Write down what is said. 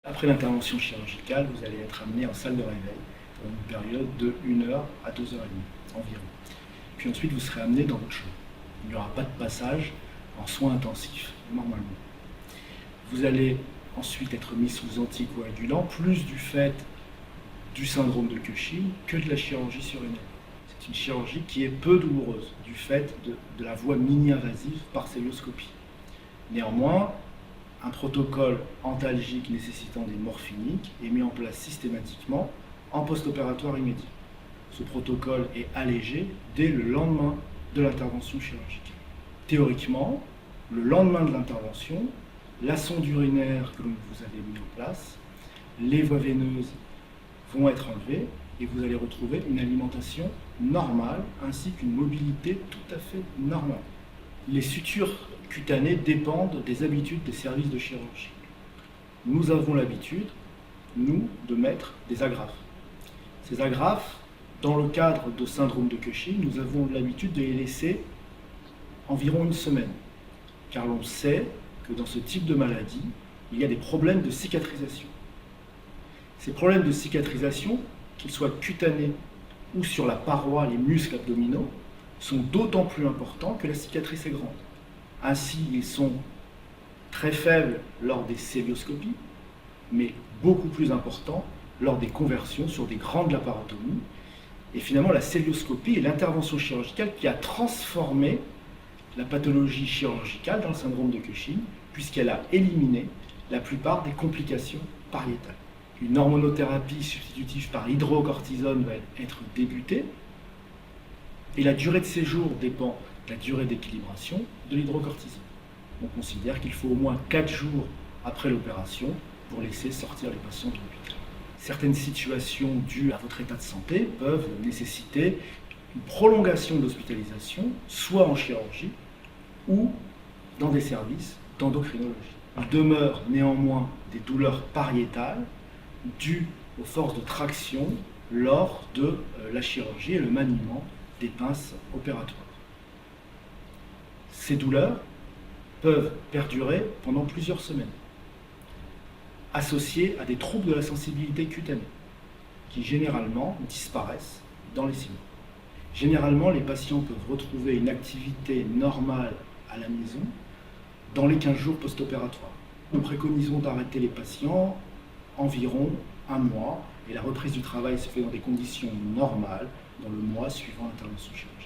Après l'intervention chirurgicale, vous allez être amené en salle de réveil pour une période de 1 heure à 2h30 environ. Puis ensuite, vous serez amené dans votre chambre. Il n'y aura pas de passage en soins intensifs, normalement. Vous allez ensuite être mis sous anticoagulant, plus du fait du syndrome de Cushing que de la chirurgie surrénale. C'est une chirurgie qui est peu douloureuse du fait de la voie mini-invasive par célioscopie. Néanmoins, un protocole antalgique nécessitant des morphiniques est mis en place systématiquement en post-opératoire immédiat. Ce protocole est allégé dès le lendemain de l'intervention chirurgicale. Théoriquement, le lendemain de l'intervention, la sonde urinaire que vous avez mis en place, les voies veineuses vont être enlevées et vous allez retrouver une alimentation normale ainsi qu'une mobilité tout à fait normale. Les sutures cutanées dépendent des habitudes des services de chirurgie. Nous avons l'habitude, nous, de mettre des agrafes. Ces agrafes, dans le cadre de syndrome de Cushing, nous avons l'habitude de les laisser environ 1 semaine, car l'on sait que dans ce type de maladie, il y a des problèmes de cicatrisation. Ces problèmes de cicatrisation, qu'ils soient cutanés ou sur la paroi, les muscles abdominaux, sont d'autant plus importants que la cicatrice est grande. Ainsi, ils sont très faibles lors des célioscopies, mais beaucoup plus importants lors des conversions sur des grandes laparotomies. Et finalement, la célioscopie est l'intervention chirurgicale qui a transformé la pathologie chirurgicale dans le syndrome de Cushing, puisqu'elle a éliminé la plupart des complications pariétales. Une hormonothérapie substitutive par hydrocortisone va être débutée, et la durée de séjour dépend de la durée d'équilibration de l'hydrocortisone. On considère qu'il faut au moins 4 jours après l'opération pour laisser sortir les patients de l'hôpital. Certaines situations dues à votre état de santé peuvent nécessiter une prolongation de l'hospitalisation, soit en chirurgie ou dans des services d'endocrinologie. Il demeure néanmoins des douleurs pariétales dues aux forces de traction lors de la chirurgie et le maniement des pinces opératoires. Ces douleurs peuvent perdurer pendant plusieurs semaines, associées à des troubles de la sensibilité cutanée, qui généralement disparaissent dans les 6 mois. Généralement, les patients peuvent retrouver une activité normale à la maison dans les 15 jours post-opératoires. Nous préconisons d'arrêter les patients environ 1 mois, et la reprise du travail se fait dans des conditions normales dans le mois suivant l'intervention chirurgicale.